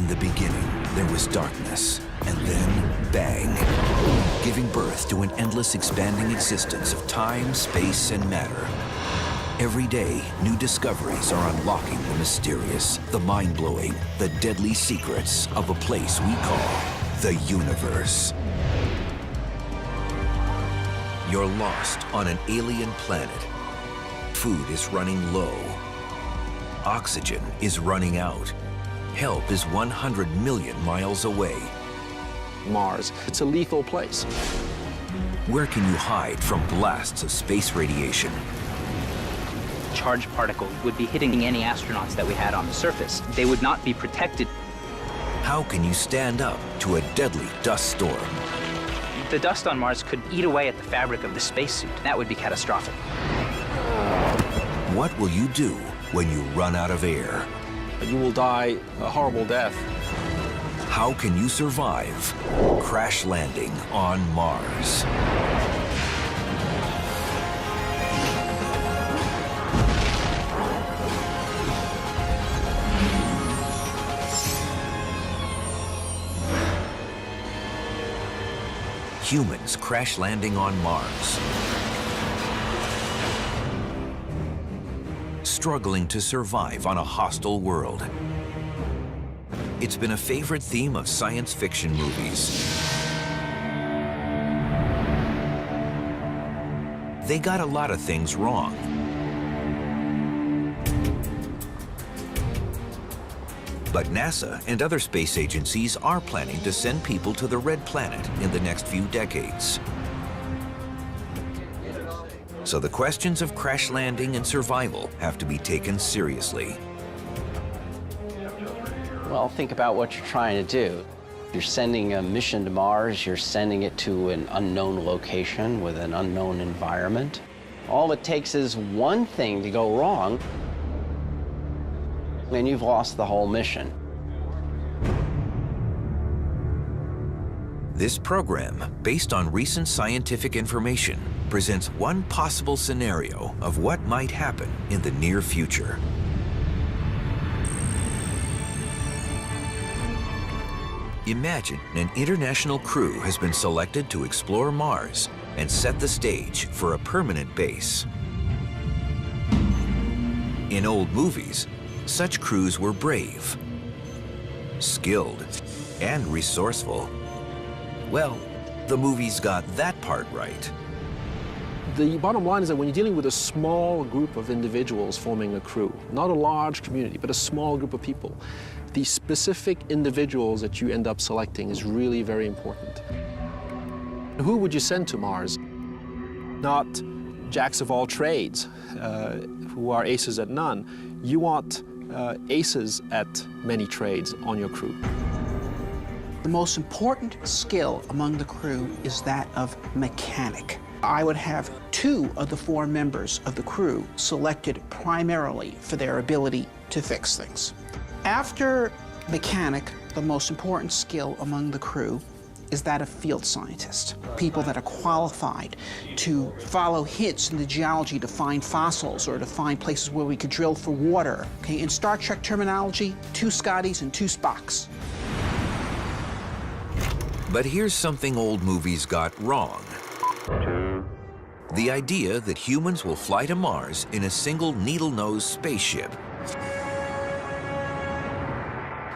the beginning, there was darkness, and then bang, giving birth to an endless expanding existence of time, space, and matter. Every day, new discoveries are unlocking the mysterious, the mind-blowing, the deadly secrets of a place we call the universe. You're lost on an alien planet. Food is running low. Oxygen is running out. Help is 100 million miles away. Mars, it's a lethal place. Where can you hide from blasts of space radiation? Charged particles would be hitting any astronauts that we had on the surface. They would not be protected. How can you stand up to a deadly dust storm? The dust on Mars could eat away at the fabric of the spacesuit. That would be catastrophic. What will you do when you run out of air? You will die a horrible death. How can you survive crash landing on Mars? Humans crash landing on Mars. Struggling to survive on a hostile world. It's been a favorite theme of science fiction movies. They got a lot of things wrong. But NASA and other space agencies are planning to send people to the Red Planet in the next few decades. So the questions of crash landing and survival have to be taken seriously. Well, think about what you're trying to do. You're sending a mission to Mars, you're sending it to an unknown location with an unknown environment. All it takes is one thing to go wrong, and you've lost the whole mission. This program, based on recent scientific information, presents one possible scenario of what might happen in the near future. Imagine an international crew has been selected to explore Mars and set the stage for a permanent base. In old movies, such crews were brave, skilled, and resourceful. Well, the movies got that part right. The bottom line is that when you're dealing with a small group of individuals forming a crew, not a large community, but a small group of people, the specific individuals that you end up selecting is really very important. Who would you send to Mars? Not jacks of all trades who are aces at none. You want aces at many trades on your crew. The most important skill among the crew is that of mechanic. I would have 2 of the 4 members of the crew selected primarily for their ability to fix things. After mechanic, the most important skill among the crew is that of field scientist. People that are qualified to follow hints in the geology to find fossils or to find places where we could drill for water. Okay, in Star Trek terminology, 2 Scotties and 2 Spocks. But here's something old movies got wrong. The idea that humans will fly to Mars in a single needle-nosed spaceship.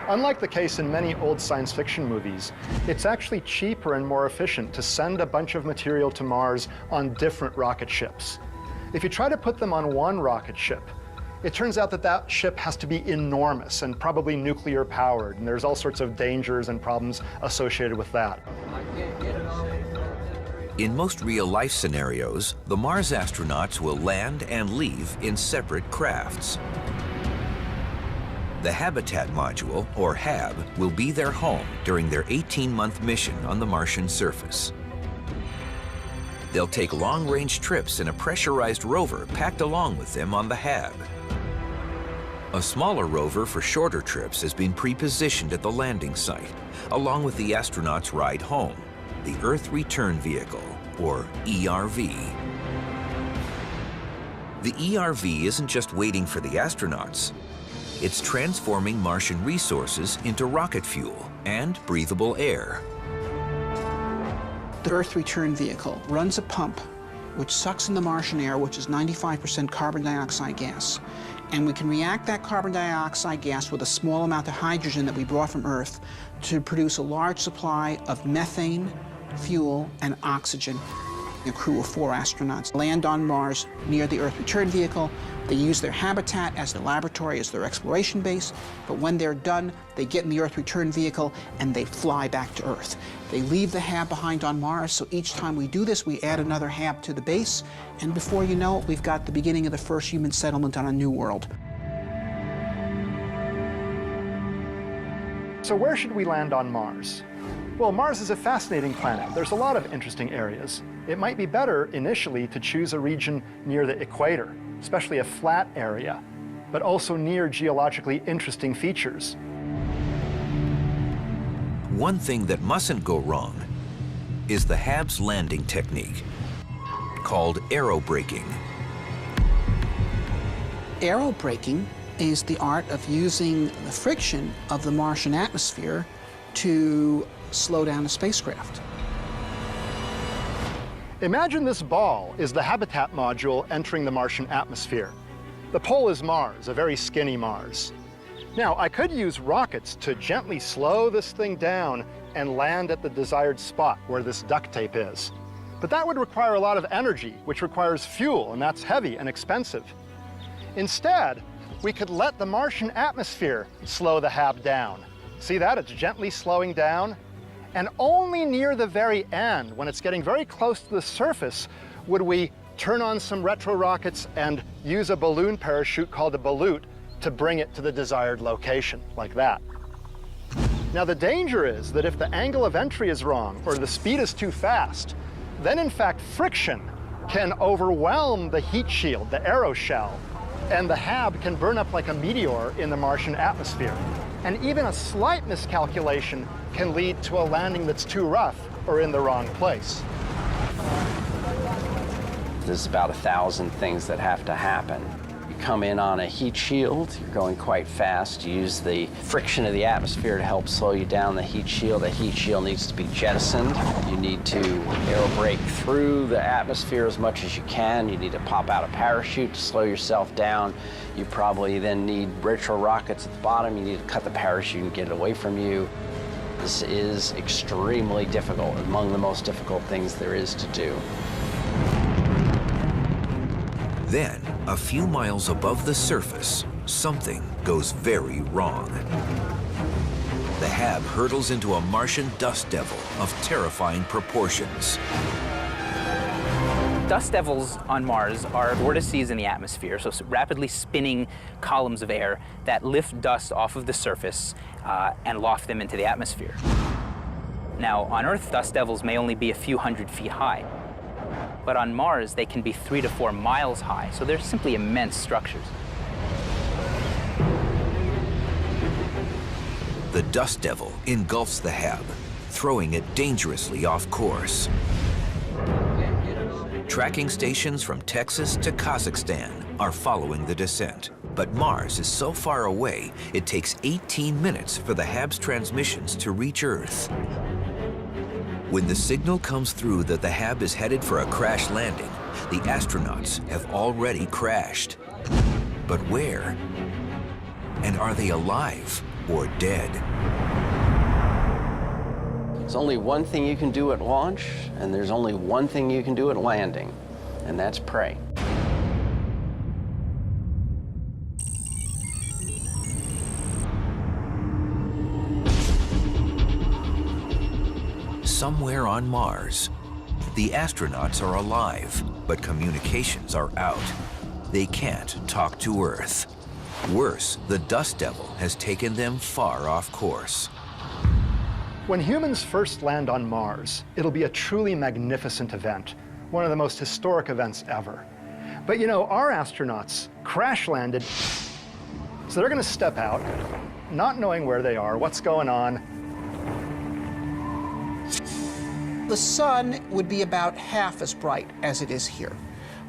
Unlike the case in many old science fiction movies, it's actually cheaper and more efficient to send a bunch of material to Mars on different rocket ships. If you try to put them on one rocket ship, it turns out that that ship has to be enormous and probably nuclear powered, and there's all sorts of dangers and problems associated with that. In most real-life scenarios, the Mars astronauts will land and leave in separate crafts. The Habitat Module, or HAB, will be their home during their 18-month mission on the Martian surface. They'll take long-range trips in a pressurized rover packed along with them on the HAB. A smaller rover for shorter trips has been pre-positioned at the landing site, along with the astronauts' ride home, the Earth Return Vehicle, or ERV. The ERV isn't just waiting for the astronauts. it's transforming Martian resources into rocket fuel and breathable air. The Earth return vehicle runs a pump which sucks in the Martian air, which is 95% carbon dioxide gas. And we can react that carbon dioxide gas with a small amount of hydrogen that we brought from Earth to produce a large supply of methane, fuel, and oxygen. A crew of 4 astronauts land on Mars near the Earth return vehicle. They use their habitat as their laboratory, as their exploration base, but when they're done, they get in the Earth return vehicle and they fly back to Earth. They leave the HAB behind on Mars, so each time we do this, we add another HAB to the base, and before you know it, we've got the beginning of the first human settlement on a new world. So where should we land on Mars? Well, Mars is a fascinating planet. There's a lot of interesting areas. It might be better initially to choose a region near the equator, especially a flat area, but also near geologically interesting features. One thing that mustn't go wrong is the HAB's landing technique, called aerobraking. Aerobraking is the art of using the friction of the Martian atmosphere to slow down a spacecraft. Imagine this ball is the habitat module entering the Martian atmosphere. The pole is Mars, a very skinny Mars. Now, I could use rockets to gently slow this thing down and land at the desired spot where this duct tape is. But that would require a lot of energy, which requires fuel, and that's heavy and expensive. Instead, we could let the Martian atmosphere slow the HAB down. See that? It's gently slowing down. And only near the very end, when it's getting very close to the surface, would we turn on some retro rockets and use a balloon parachute called a balloot to bring it to the desired location, like that. Now, the danger is that if the angle of entry is wrong or the speed is too fast, then in fact friction can overwhelm the heat shield, the aeroshell, and the HAB can burn up like a meteor in the Martian atmosphere. And even a slight miscalculation can lead to a landing that's too rough or in the wrong place. There's about 1,000 things that have to happen. You come in on a heat shield, you're going quite fast. You use the friction of the atmosphere to help slow you down the heat shield. The heat shield needs to be jettisoned. You need to aerobrake through the atmosphere as much as you can. You need to pop out a parachute to slow yourself down. You probably then need retro rockets at the bottom. You need to cut the parachute and get it away from you. This is extremely difficult, among the most difficult things there is to do. Then, a few miles above the surface, something goes very wrong. The HAB hurtles into a Martian dust devil of terrifying proportions. Dust devils on Mars are vortices in the atmosphere, so rapidly spinning columns of air that lift dust off of the surface and loft them into the atmosphere. Now, on Earth, dust devils may only be a few hundred feet high, but on Mars, they can be 3 to 4 miles high, so they're simply immense structures. The dust devil engulfs the HAB, throwing it dangerously off course. Tracking stations from Texas to Kazakhstan are following the descent. But Mars is so far away, it takes 18 minutes for the HAB's transmissions to reach Earth. When the signal comes through that the HAB is headed for a crash landing, the astronauts have already crashed. But where? And are they alive or dead? There's only one thing you can do at launch, and there's only one thing you can do at landing, and that's pray. Somewhere on Mars, the astronauts are alive, but communications are out. They can't talk to Earth. Worse, the dust devil has taken them far off course. When humans first land on Mars, it'll be a truly magnificent event, one of the most historic events ever. But you know, our astronauts crash landed, so they're gonna step out, not knowing where they are, what's going on. The sun would be about half as bright as it is here.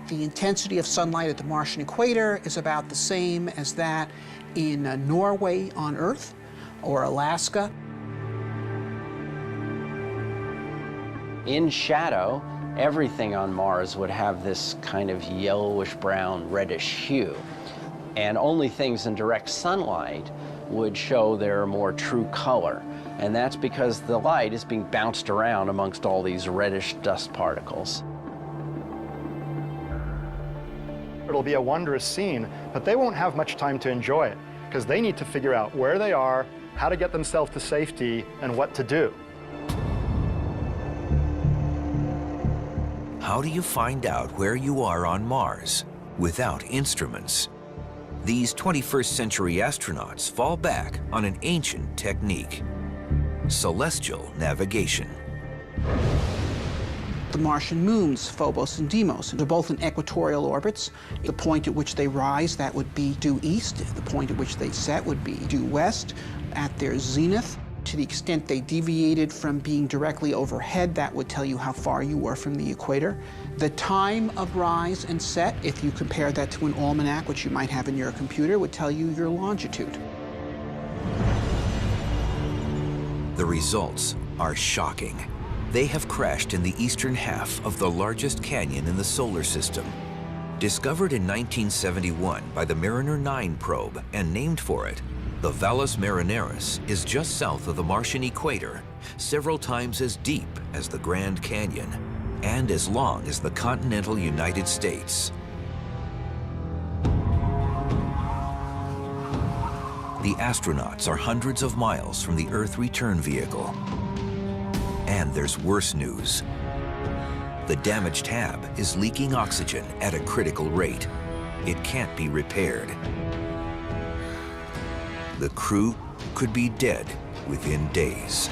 The intensity of sunlight at the Martian equator is about the same as that in Norway on Earth or Alaska. In shadow, everything on Mars would have this kind of yellowish-brown, reddish hue. And only things in direct sunlight would show their more true color. And that's because the light is being bounced around amongst all these reddish dust particles. It'll be a wondrous scene, but they won't have much time to enjoy it because they need to figure out where they are, how to get themselves to safety, and what to do. How do you find out where you are on Mars without instruments? These 21st century astronauts fall back on an ancient technique: celestial navigation. The Martian moons, Phobos and Deimos, they're both in equatorial orbits. The point at which they rise, that would be due east. The point at which they set would be due west. At their zenith, to the extent they deviated from being directly overhead, that would tell you how far you were from the equator. The time of rise and set, if you compare that to an almanac, which you might have in your computer, would tell you your longitude. The results are shocking. They have crashed in the eastern half of the largest canyon in the solar system. Discovered in 1971 by the Mariner 9 probe and named for it, the Valles Marineris is just south of the Martian equator, several times as deep as the Grand Canyon, and as long as the continental United States. The astronauts are hundreds of miles from the Earth return vehicle. And there's worse news. The damaged HAB is leaking oxygen at a critical rate. It can't be repaired. The crew could be dead within days.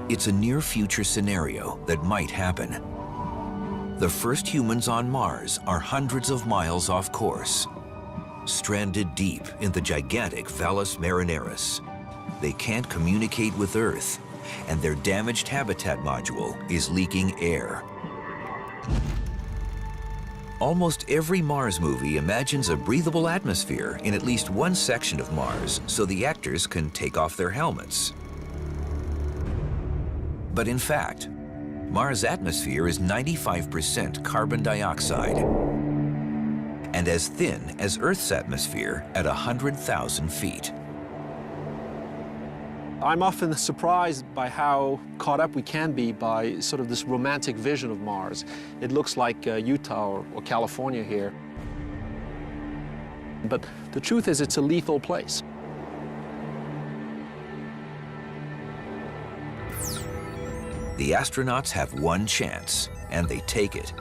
It's a near-future scenario that might happen. The first humans on Mars are hundreds of miles off course, stranded deep in the gigantic Valles Marineris. They can't communicate with Earth, and their damaged habitat module is leaking air. Almost every Mars movie imagines a breathable atmosphere in at least one section of Mars so the actors can take off their helmets. But in fact, Mars' atmosphere is 95% carbon dioxide and as thin as Earth's atmosphere at 100,000 feet. I'm often surprised by how caught up we can be by sort of this romantic vision of Mars. It looks like Utah or California here. But the truth is it's a lethal place. The astronauts have one chance, and they take it.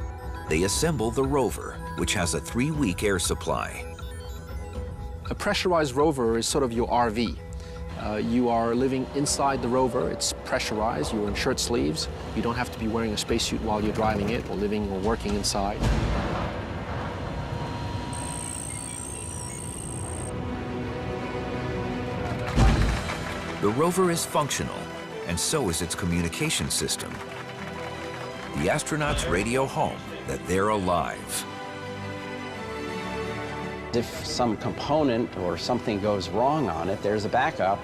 They assemble the rover, which has a 3-week air supply. A pressurized rover is sort of your RV. You are living inside the rover. It's pressurized. You're in shirt sleeves. You don't have to be wearing a spacesuit while you're driving it or living or working inside. The rover is functional, and so is its communication system. The astronauts radio home that they're alive. If some component or something goes wrong on it, there's a backup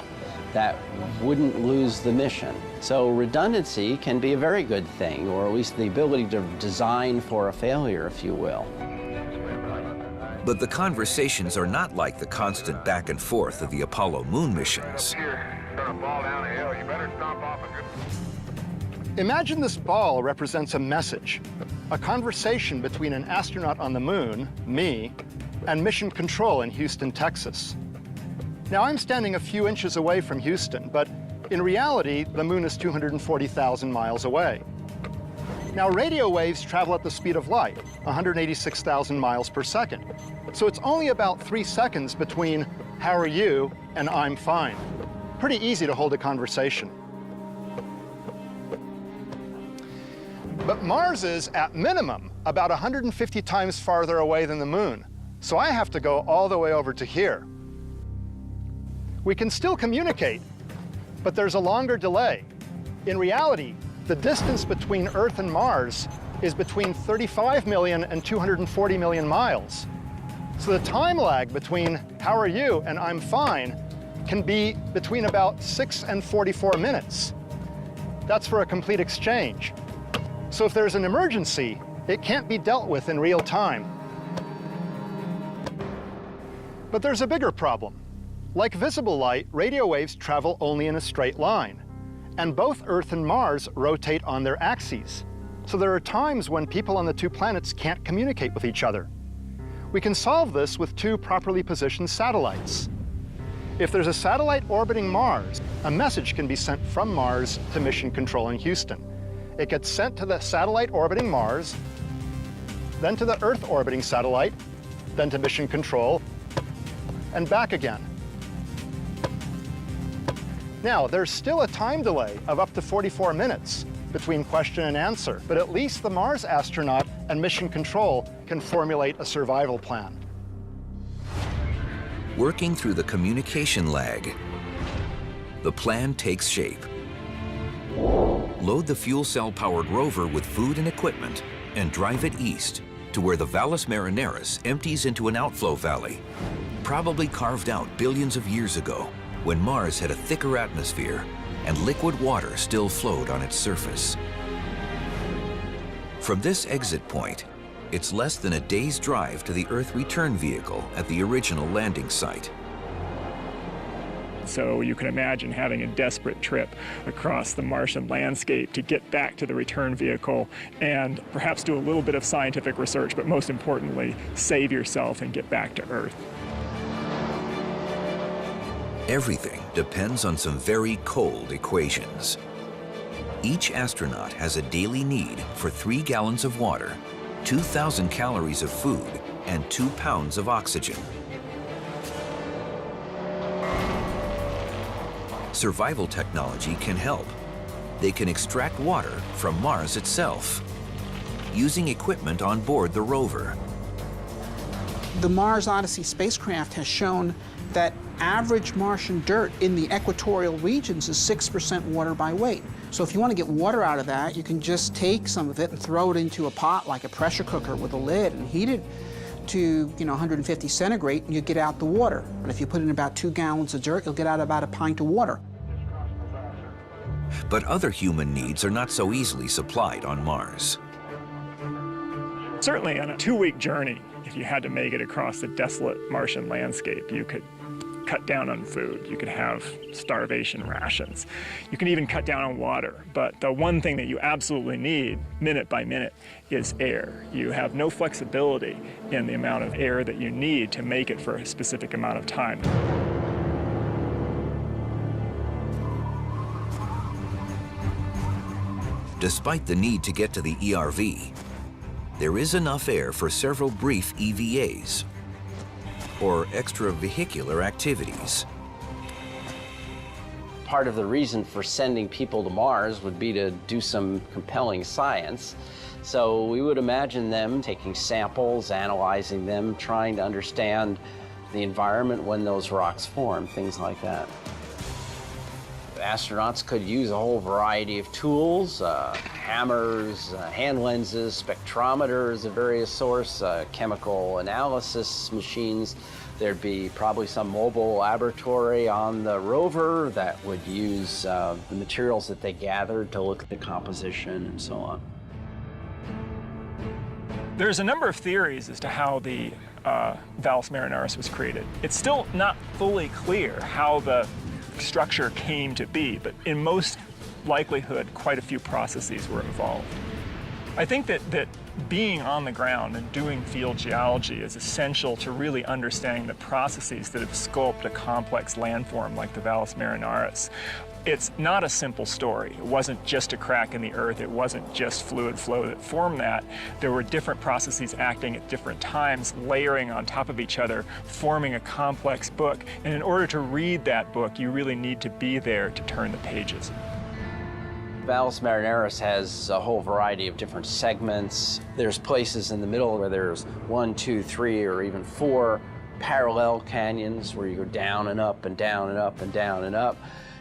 that wouldn't lose the mission. So redundancy can be a very good thing, or at least the ability to design for a failure, if you will. But the conversations are not like the constant back and forth of the Apollo moon missions. Imagine this ball represents a message, a conversation between an astronaut on the moon, me, and Mission Control in Houston, Texas. Now, I'm standing a few inches away from Houston, but in reality, the moon is 240,000 miles away. Now, radio waves travel at the speed of light, 186,000 miles per second. So it's only about 3 seconds between "how are you" and "I'm fine." Pretty easy to hold a conversation. But Mars is, at minimum, about 150 times farther away than the moon, so I have to go all the way over to here. We can still communicate, but there's a longer delay. In reality, the distance between Earth and Mars is between 35 million and 240 million miles. So the time lag between "how are you" and "I'm fine" can be between about 6 and 44 minutes. That's for a complete exchange. So if there's an emergency, it can't be dealt with in real time. But there's a bigger problem. Like visible light, radio waves travel only in a straight line. And both Earth and Mars rotate on their axes. So there are times when people on the two planets can't communicate with each other. We can solve this with two properly positioned satellites. If there's a satellite orbiting Mars, a message can be sent from Mars to Mission Control in Houston. It gets sent to the satellite orbiting Mars, then to the Earth orbiting satellite, then to Mission Control, and back again. Now, there's still a time delay of up to 44 minutes between question and answer, but at least the Mars astronaut and Mission Control can formulate a survival plan. Working through the communication lag, the plan takes shape. Load the fuel cell-powered rover with food and equipment and drive it east to where the Valles Marineris empties into an outflow valley, probably carved out billions of years ago when Mars had a thicker atmosphere and liquid water still flowed on its surface. From this exit point, it's less than a day's drive to the Earth return vehicle at the original landing site. So you can imagine having a desperate trip across the Martian landscape to get back to the return vehicle and perhaps do a little bit of scientific research, but most importantly, save yourself and get back to Earth. Everything depends on some very cold equations. Each astronaut has a daily need for 3 gallons of water, 2,000 calories of food, and 2 pounds of oxygen. Survival technology can help. They can extract water from Mars itself, using equipment on board the rover. The Mars Odyssey spacecraft has shown that average Martian dirt in the equatorial regions is 6% water by weight. So if you want to get water out of that, you can just take some of it and throw it into a pot like a pressure cooker with a lid and heat it to 150 centigrade and you get out the water. But if you put in about 2 gallons of dirt, you'll get out about a pint of water. But other human needs are not so easily supplied on Mars. Certainly on a 2-week journey, if you had to make it across the desolate Martian landscape, you could cut down on food. You could have starvation rations. You can even cut down on water. But the one thing that you absolutely need, minute by minute, is air. You have no flexibility in the amount of air that you need to make it for a specific amount of time. Despite the need to get to the ERV, there is enough air for several brief EVAs, or extravehicular activities. Part of the reason for sending people to Mars would be to do some compelling science. So we would imagine them taking samples, analyzing them, trying to understand the environment when those rocks form, things like that. Astronauts could use a whole variety of tools, hammers, hand lenses, spectrometers of various sorts, chemical analysis machines. There'd be probably some mobile laboratory on the rover that would use the materials that they gathered to look at the composition and so on. There's a number of theories as to how the Valles Marineris was created. It's still not fully clear how the structure came to be, but in most likelihood, quite a few processes were involved. I think that being on the ground and doing field geology is essential to really understanding the processes that have sculpted a complex landform like the Valles Marineris. It's not a simple story. It wasn't just a crack in the earth. It wasn't just fluid flow that formed that. There were different processes acting at different times, layering on top of each other, forming a complex book. And in order to read that book, you really need to be there to turn the pages. Valles Marineris has a whole variety of different segments. There's places in the middle where there's 1, 2, 3, or even 4 parallel canyons where you go down and up and down and up and down and up.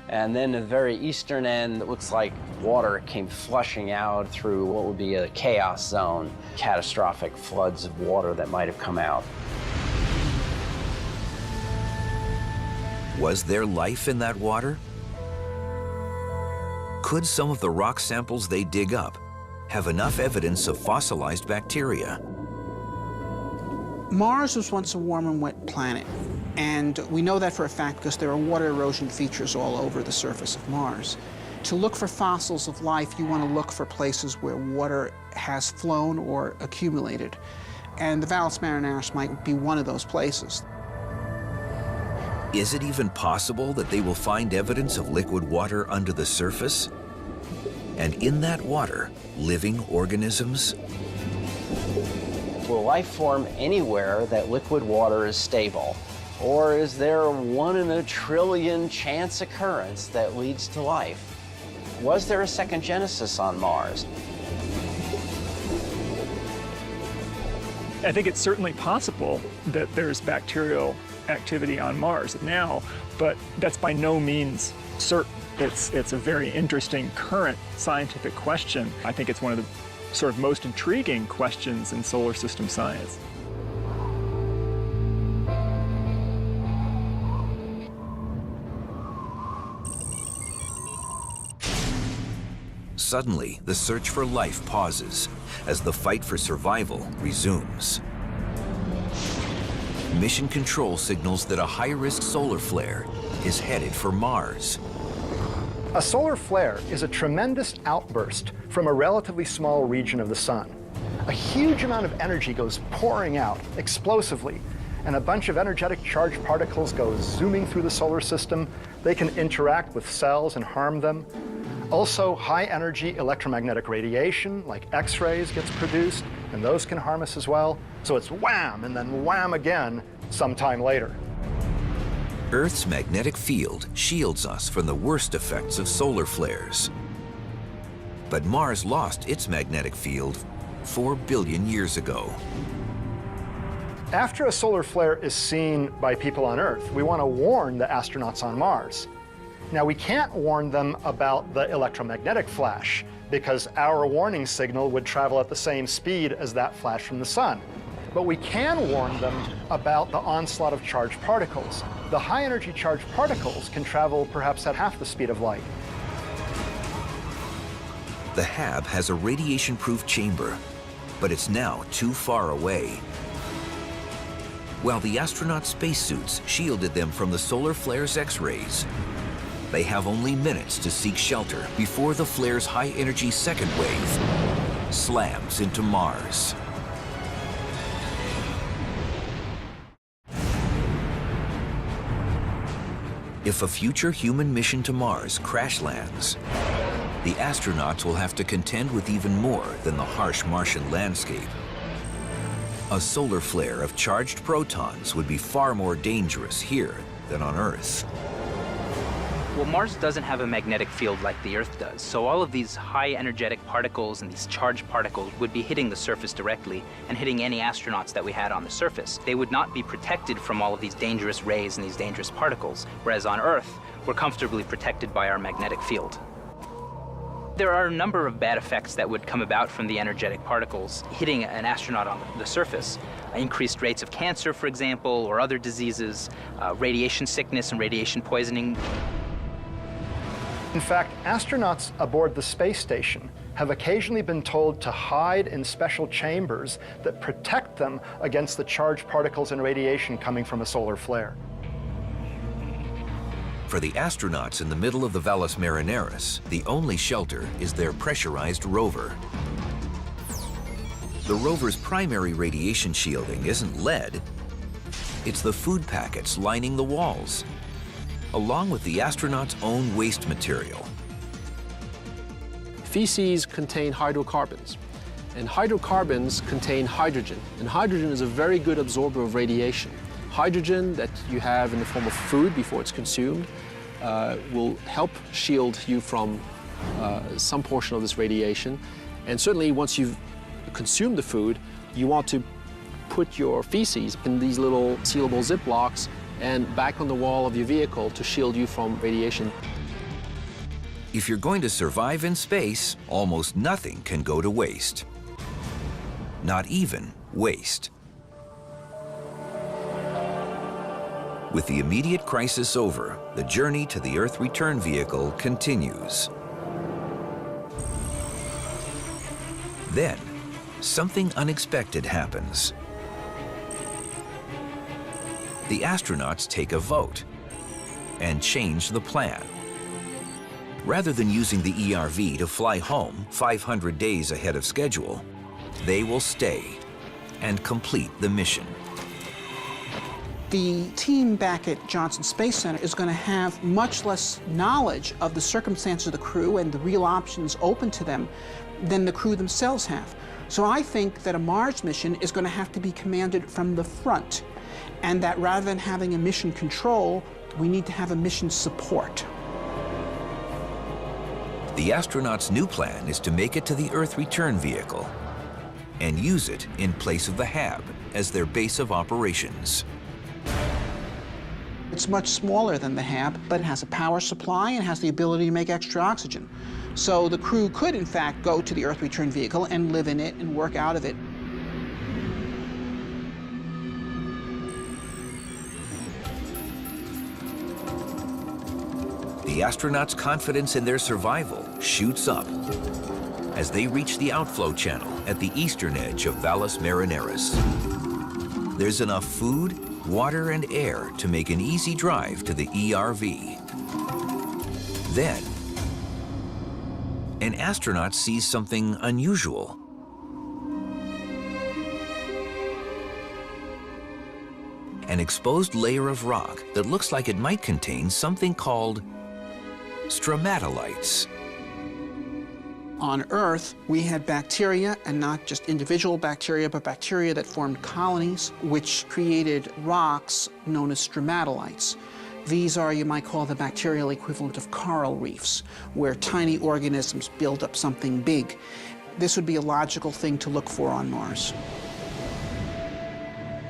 And then the very eastern end, it looks like water came flushing out through what would be a chaos zone, catastrophic floods of water that might have come out. Was there life in that water? Could some of the rock samples they dig up have enough evidence of fossilized bacteria? Mars was once a warm and wet planet, and we know that for a fact because there are water erosion features all over the surface of Mars. To look for fossils of life, you want to look for places where water has flown or accumulated, and the Valles Marineris might be one of those places. Is it even possible that they will find evidence of liquid water under the surface? And in that water, living organisms? Will life form anywhere that liquid water is stable? Or is there a 1 in a trillion chance occurrence that leads to life? Was there a second Genesis on Mars? I think it's certainly possible that there's bacterial activity on Mars now, but that's by no means certain. It's a very interesting current scientific question. I think it's one of the sort of most intriguing questions in solar system science. Suddenly, the search for life pauses as the fight for survival resumes. Mission Control signals that a high-risk solar flare is headed for Mars. A solar flare is a tremendous outburst from a relatively small region of the sun. A huge amount of energy goes pouring out explosively, and a bunch of energetic charged particles go zooming through the solar system. They can interact with cells and harm them. Also, high-energy electromagnetic radiation, like X-rays, gets produced, and those can harm us as well. So it's wham, and then wham again sometime later. Earth's magnetic field shields us from the worst effects of solar flares. But Mars lost its magnetic field 4 billion years ago. After a solar flare is seen by people on Earth, we want to warn the astronauts on Mars. Now, we can't warn them about the electromagnetic flash because our warning signal would travel at the same speed as that flash from the sun. But we can warn them about the onslaught of charged particles. The high-energy charged particles can travel perhaps at half the speed of light. The HAB has a radiation-proof chamber, but it's now too far away. While the astronauts' spacesuits shielded them from the solar flare's X-rays, they have only minutes to seek shelter before the flare's high-energy second wave slams into Mars. If a future human mission to Mars crash lands, the astronauts will have to contend with even more than the harsh Martian landscape. A solar flare of charged protons would be far more dangerous here than on Earth. Well, Mars doesn't have a magnetic field like the Earth does, so all of these high energetic particles and these charged particles would be hitting the surface directly and hitting any astronauts that we had on the surface. They would not be protected from all of these dangerous rays and these dangerous particles, whereas on Earth, we're comfortably protected by our magnetic field. There are a number of bad effects that would come about from the energetic particles hitting an astronaut on the surface. Increased rates of cancer, for example, or other diseases, radiation sickness and radiation poisoning. In fact, astronauts aboard the space station have occasionally been told to hide in special chambers that protect them against the charged particles and radiation coming from a solar flare. For the astronauts in the middle of the Valles Marineris, the only shelter is their pressurized rover. The rover's primary radiation shielding isn't lead, it's the food packets lining the walls, along with the astronauts' own waste material. Feces contain hydrocarbons, and hydrocarbons contain hydrogen, and hydrogen is a very good absorber of radiation. Hydrogen that you have in the form of food before it's consumed will help shield you from some portion of this radiation. And certainly once you've consumed the food, you want to put your feces in these little sealable Ziplocs and back on the wall of your vehicle to shield you from radiation. If you're going to survive in space, almost nothing can go to waste. Not even waste. With the immediate crisis over, the journey to the Earth return vehicle continues. Then, something unexpected happens. The astronauts take a vote and change the plan. Rather than using the ERV to fly home 500 days ahead of schedule, they will stay and complete the mission. The team back at Johnson Space Center is going to have much less knowledge of the circumstances of the crew and the real options open to them than the crew themselves have. So I think that a Mars mission is going to have to be commanded from the front, and that rather than having a mission control, we need to have a mission support. The astronauts' new plan is to make it to the Earth return vehicle and use it in place of the HAB as their base of operations. It's much smaller than the HAB, but it has a power supply and has the ability to make extra oxygen. So the crew could, in fact, go to the Earth return vehicle and live in it and work out of it. The astronauts' confidence in their survival shoots up as they reach the outflow channel at the eastern edge of Valles Marineris. There's enough food, water, and air to make an easy drive to the ERV. Then, an astronaut sees something unusual. An exposed layer of rock that looks like it might contain something called stromatolites. On Earth, we had bacteria, and not just individual bacteria, but bacteria that formed colonies, which created rocks known as stromatolites. These are, you might call, the bacterial equivalent of coral reefs, where tiny organisms build up something big. This would be a logical thing to look for on Mars.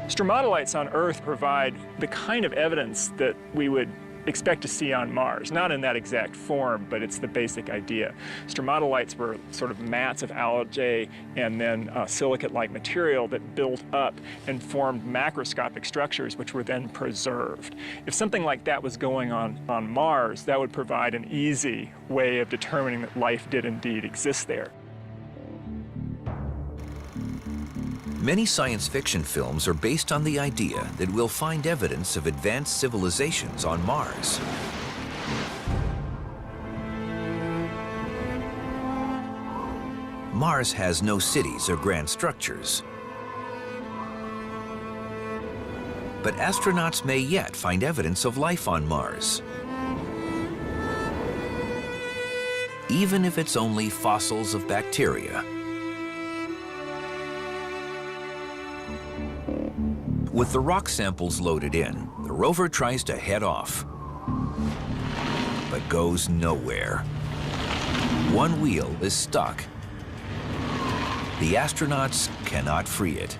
Stromatolites on Earth provide the kind of evidence that we would expect to see on Mars. Not in that exact form, but it's the basic idea. Stromatolites were sort of mats of algae and then silicate-like material that built up and formed macroscopic structures which were then preserved. If something like that was going on Mars, that would provide an easy way of determining that life did indeed exist there. Many science fiction films are based on the idea that we'll find evidence of advanced civilizations on Mars. Mars has no cities or grand structures. But astronauts may yet find evidence of life on Mars, even if it's only fossils of bacteria. With the rock samples loaded in, the rover tries to head off, but goes nowhere. One wheel is stuck. The astronauts cannot free it.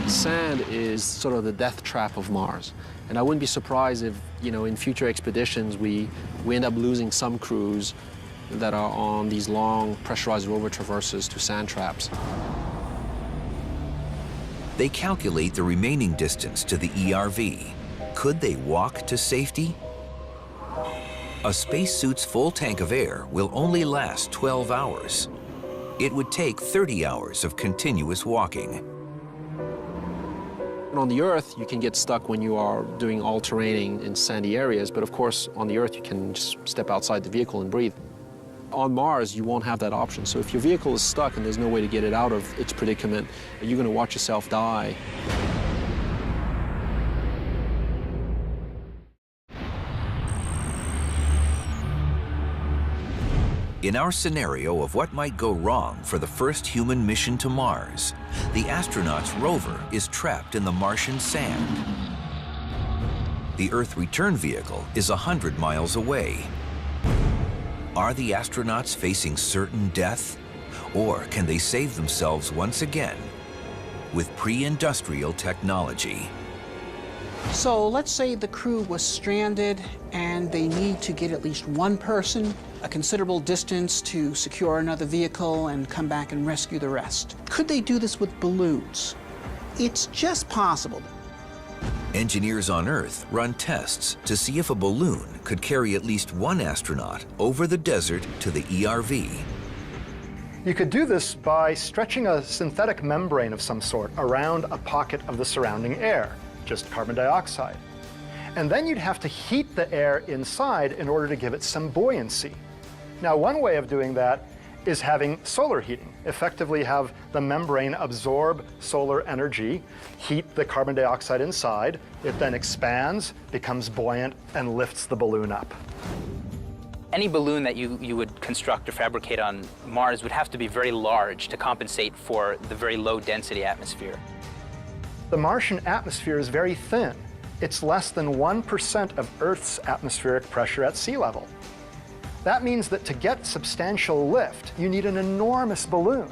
Sand is sort of the death trap of Mars. And I wouldn't be surprised if, in future expeditions, we end up losing some crews that are on these long pressurized rover traverses to sand traps. They calculate the remaining distance to the ERV. Could they walk to safety? A spacesuit's full tank of air will only last 12 hours. It would take 30 hours of continuous walking. On the Earth, you can get stuck when you are doing all-terraining in sandy areas, but of course, on the Earth, you can just step outside the vehicle and breathe. On Mars, you won't have that option. So if your vehicle is stuck and there's no way to get it out of its predicament, you're going to watch yourself die. In our scenario of what might go wrong for the first human mission to Mars, the astronauts' rover is trapped in the Martian sand. The Earth return vehicle is 100 miles away. Are the astronauts facing certain death? Or can they save themselves once again with pre-industrial technology? So let's say the crew was stranded and they need to get at least one person a considerable distance to secure another vehicle and come back and rescue the rest. Could they do this with balloons? It's just possible. Engineers on Earth run tests to see if a balloon could carry at least one astronaut over the desert to the ERV. You could do this by stretching a synthetic membrane of some sort around a pocket of the surrounding air, just carbon dioxide. And then you'd have to heat the air inside in order to give it some buoyancy. Now, one way of doing that is having solar heating. Effectively have the membrane absorb solar energy, heat the carbon dioxide inside, it then expands, becomes buoyant, and lifts the balloon up. Any balloon that you would construct or fabricate on Mars would have to be very large to compensate for the very low density atmosphere. The Martian atmosphere is very thin. It's less than 1% of Earth's atmospheric pressure at sea level. That means that to get substantial lift, you need an enormous balloon.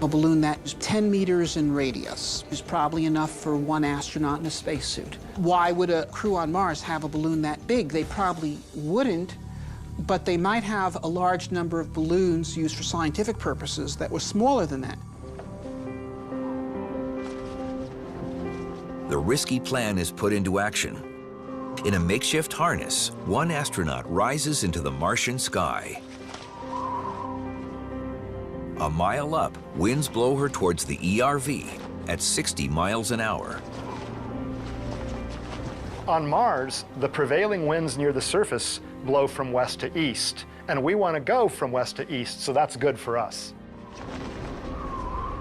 A balloon that is 10 meters in radius is probably enough for one astronaut in a spacesuit. Why would a crew on Mars have a balloon that big? They probably wouldn't, but they might have a large number of balloons used for scientific purposes that were smaller than that. The risky plan is put into action. In a makeshift harness, one astronaut rises into the Martian sky. A mile up, winds blow her towards the ERV at 60 miles an hour. On Mars, the prevailing winds near the surface blow from west to east, and we want to go from west to east, so that's good for us.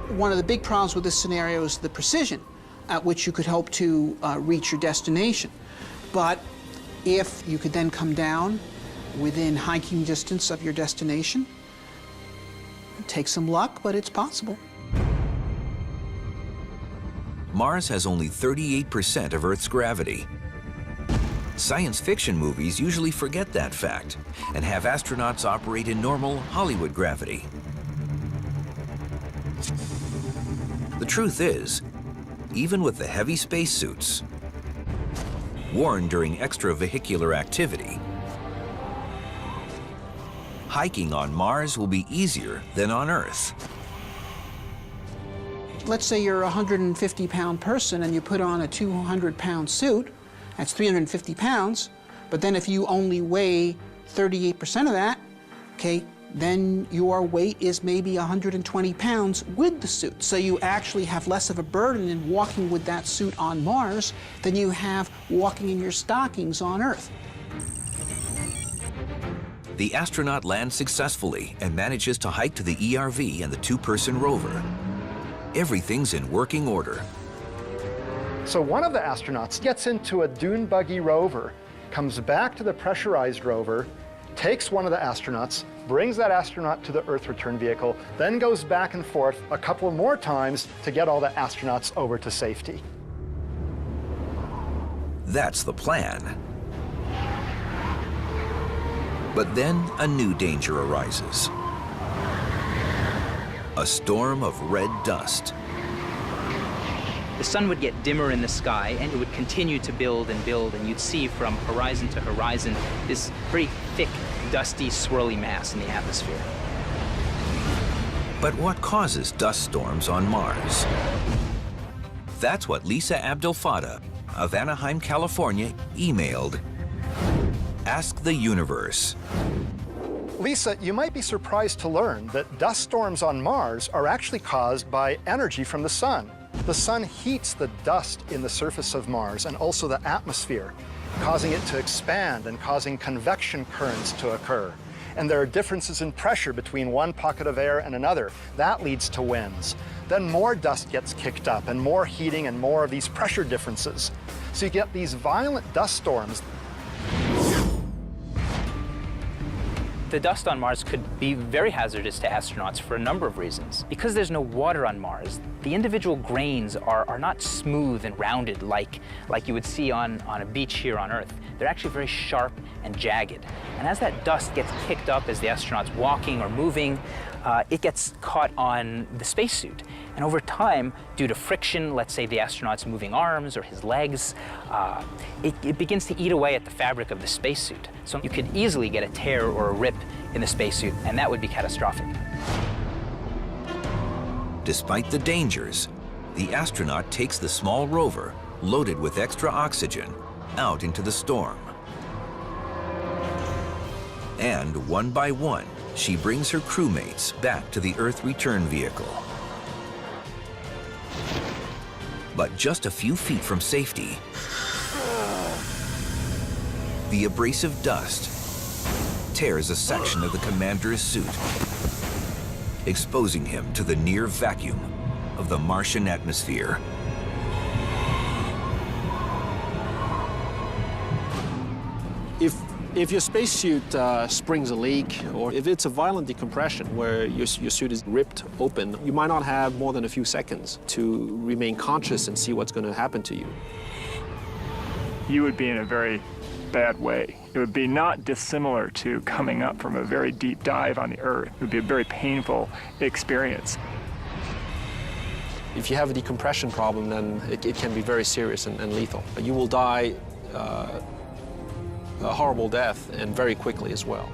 One of the big problems with this scenario is the precision at which you could hope to reach your destination. But if you could then come down within hiking distance of your destination, it takes some luck, but it's possible. Mars has only 38% of Earth's gravity. Science fiction movies usually forget that fact and have astronauts operate in normal Hollywood gravity. The truth is, even with the heavy spacesuits, worn during extravehicular activity, hiking on Mars will be easier than on Earth. Let's say you're a 150-pound person and you put on a 200-pound suit, that's 350 pounds, but then if you only weigh 38% of that, okay, then your weight is maybe 120 pounds with the suit. So you actually have less of a burden in walking with that suit on Mars than you have walking in your stockings on Earth. The astronaut lands successfully and manages to hike to the ERV and the two-person rover. Everything's in working order. So one of the astronauts gets into a dune buggy rover, comes back to the pressurized rover, takes one of the astronauts, brings that astronaut to the Earth return vehicle, then goes back and forth a couple more times to get all the astronauts over to safety. That's the plan. But then a new danger arises. A storm of red dust. The sun would get dimmer in the sky, and it would continue to build, and you'd see from horizon to horizon this pretty thick, dusty, swirly mass in the atmosphere. But what causes dust storms on Mars? That's what Lisa Abdel-Fattah of Anaheim, California, emailed Ask the Universe. Lisa, you might be surprised to learn that dust storms on Mars are actually caused by energy from the sun. The sun heats the dust in the surface of Mars and also the atmosphere, causing it to expand and causing convection currents to occur. And there are differences in pressure between one pocket of air and another. That leads to winds. Then more dust gets kicked up and more heating and more of these pressure differences. So you get these violent dust storms. The dust on Mars could be very hazardous to astronauts for a number of reasons. Because there's no water on Mars, the individual grains are not smooth and rounded like you would see on a beach here on Earth. They're actually very sharp and jagged. And as that dust gets kicked up as the astronaut's walking or moving, it gets caught on the spacesuit. And over time, due to friction, let's say the astronaut's moving arms or his legs, it begins to eat away at the fabric of the spacesuit. So you could easily get a tear or a rip in the spacesuit, and that would be catastrophic. Despite the dangers, the astronaut takes the small rover, loaded with extra oxygen, out into the storm. And one by one, she brings her crewmates back to the Earth return vehicle. But just a few feet from safety, the abrasive dust tears a section of the commander's suit, exposing him to the near vacuum of the Martian atmosphere. If your spacesuit springs a leak, or if it's a violent decompression where your suit is ripped open, you might not have more than a few seconds to remain conscious and see what's going to happen to you. You would be in a very bad way. It would be not dissimilar to coming up from a very deep dive on the Earth. It would be a very painful experience. If you have a decompression problem, then it can be very serious and lethal. You will die a horrible death, and very quickly as well.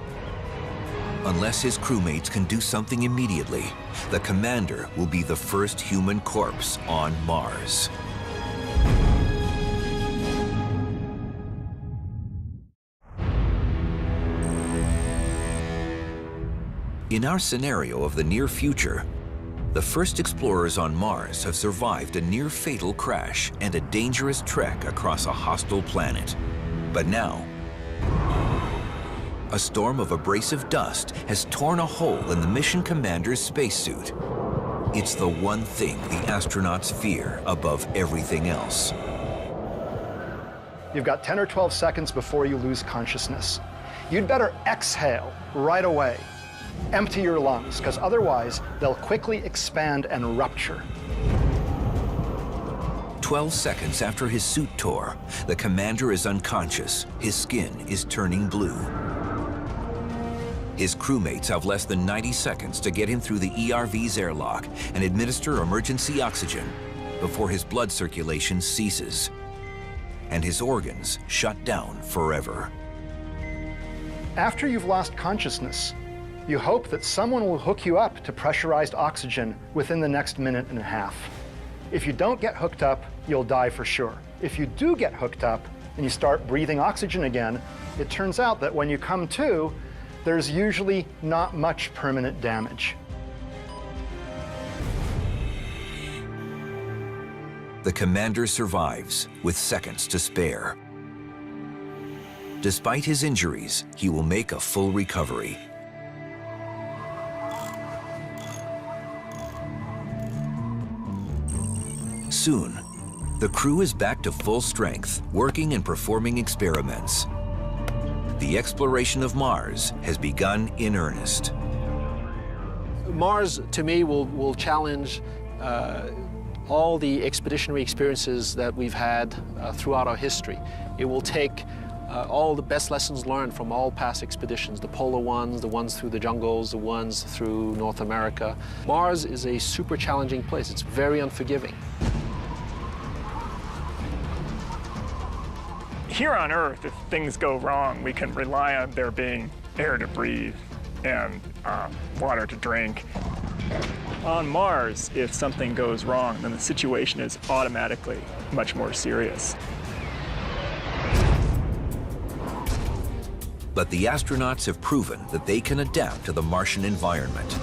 Unless his crewmates can do something immediately, the commander will be the first human corpse on Mars. In our scenario of the near future, the first explorers on Mars have survived a near-fatal crash and a dangerous trek across a hostile planet. But now, a storm of abrasive dust has torn a hole in the mission commander's spacesuit. It's the one thing the astronauts fear above everything else. You've got 10 or 12 seconds before you lose consciousness. You'd better exhale right away. Empty your lungs, because otherwise they'll quickly expand and rupture. 12 seconds after his suit tore, the commander is unconscious. His skin is turning blue. His crewmates have less than 90 seconds to get him through the ERV's airlock and administer emergency oxygen before his blood circulation ceases and his organs shut down forever. After you've lost consciousness, you hope that someone will hook you up to pressurized oxygen within the next minute and a half. If you don't get hooked up, you'll die for sure. If you do get hooked up and you start breathing oxygen again, it turns out that when you come to, there's usually not much permanent damage. The commander survives with seconds to spare. Despite his injuries, he will make a full recovery. Soon, the crew is back to full strength, working and performing experiments. The exploration of Mars has begun in earnest. Mars, to me, will challenge all the expeditionary experiences that we've had throughout our history. It will take all the best lessons learned from all past expeditions, the polar ones, the ones through the jungles, the ones through North America. Mars is a super challenging place. It's very unforgiving. Here on Earth, if things go wrong, we can rely on there being air to breathe and water to drink. On Mars, if something goes wrong, then the situation is automatically much more serious. But the astronauts have proven that they can adapt to the Martian environment.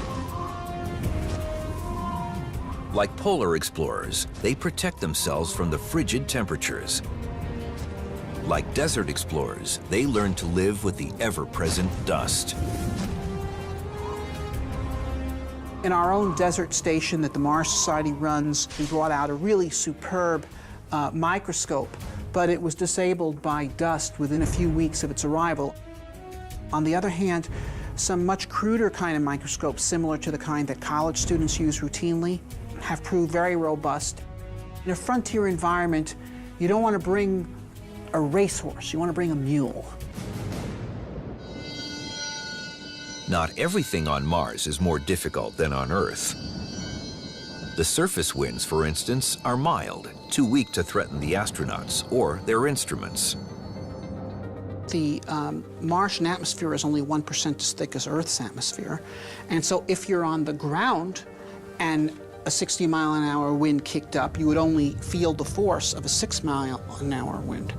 Like polar explorers, they protect themselves from the frigid temperatures. Like desert explorers, they learn to live with the ever-present dust. In our own desert station that the Mars Society runs, we brought out a really superb microscope, but it was disabled by dust within a few weeks of its arrival. On the other hand, Some much cruder kind of microscopes, similar to the kind that college students use routinely, have proved very robust. In a frontier environment, you don't want to bring a racehorse, you want to bring a mule. Not everything on Mars is more difficult than on Earth. The surface winds, for instance, are mild, too weak to threaten the astronauts or their instruments. The Martian atmosphere is only 1% as thick as Earth's atmosphere. And so if you're on the ground and a 60-mile-an-hour wind kicked up, you would only feel the force of a 6-mile-an-hour wind.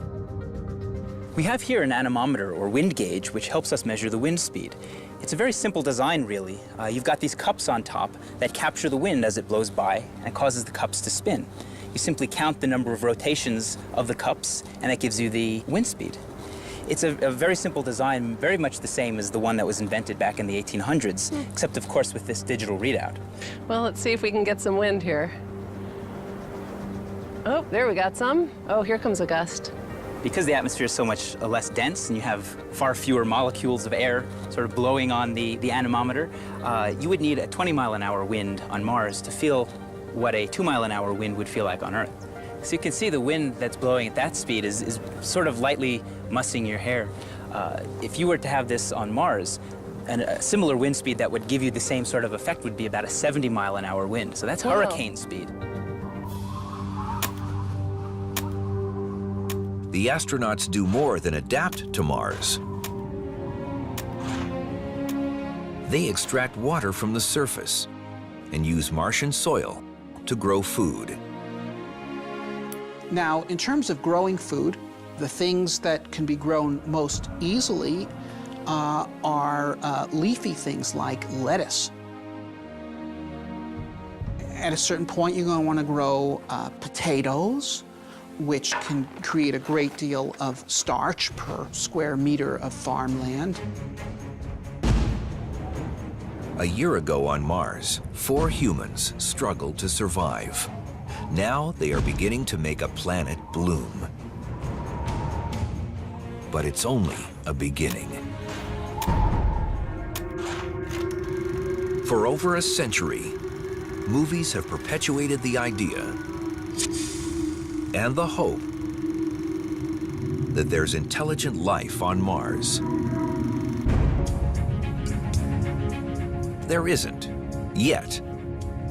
We have here an anemometer, or wind gauge, which helps us measure the wind speed. It's a very simple design, really. You've got these cups on top that capture the wind as it blows by and causes the cups to spin. You simply count the number of rotations of the cups, and that gives you the wind speed. It's a very simple design, very much the same as the one that was invented back in the 1800s, except, of course, with this digital readout. Well, let's see if we can get some wind here. Oh, there we got some. Oh, here comes a gust. Because the atmosphere is so much less dense and you have far fewer molecules of air sort of blowing on the anemometer, you would need a 20-mile-an-hour wind on Mars to feel what a 2-mile-an-hour wind would feel like on Earth. So you can see the wind that's blowing at that speed is sort of lightly mussing your hair. If you were to have this on Mars, a similar wind speed that would give you the same sort of effect would be about a 70-mile-an-hour wind. So that's hurricane speed. The astronauts do more than adapt to Mars. They extract water from the surface and use Martian soil to grow food. Now, in terms of growing food, the things that can be grown most easily are leafy things like lettuce. At a certain point, you're going to want to grow potatoes, which can create a great deal of starch per square meter of farmland. A year ago on Mars, 4 humans struggled to survive. Now they are beginning to make a planet bloom. But it's only a beginning. For over a century, movies have perpetuated the idea and the hope that there's intelligent life on Mars. There isn't, yet,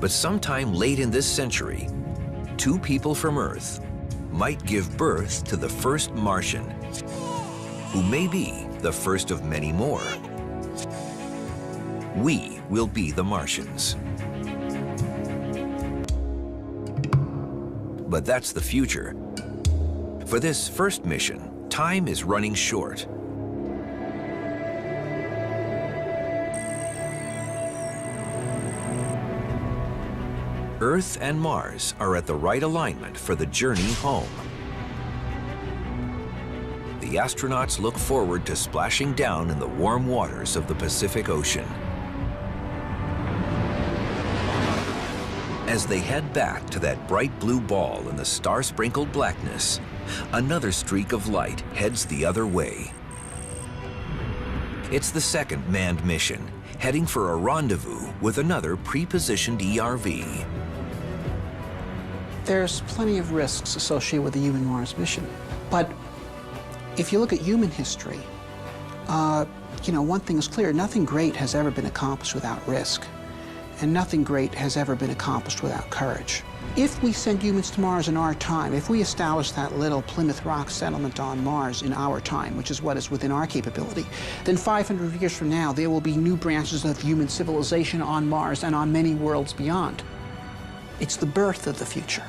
but sometime late in this century, 2 people from Earth might give birth to the first Martian, who may be the first of many more. We will be the Martians. But that's the future. For this first mission, time is running short. Earth and Mars are at the right alignment for the journey home. The astronauts look forward to splashing down in the warm waters of the Pacific Ocean. As they head back to that bright blue ball in the star-sprinkled blackness, another streak of light heads the other way. It's the second manned mission, heading for a rendezvous with another pre-positioned ERV. There's plenty of risks associated with the human Mars mission. But if you look at human history, one thing is clear: nothing great has ever been accomplished without risk. And nothing great has ever been accomplished without courage. If we send humans to Mars in our time, if we establish that little Plymouth Rock settlement on Mars in our time, which is what is within our capability, then 500 years from now, there will be new branches of human civilization on Mars and on many worlds beyond. It's the birth of the future.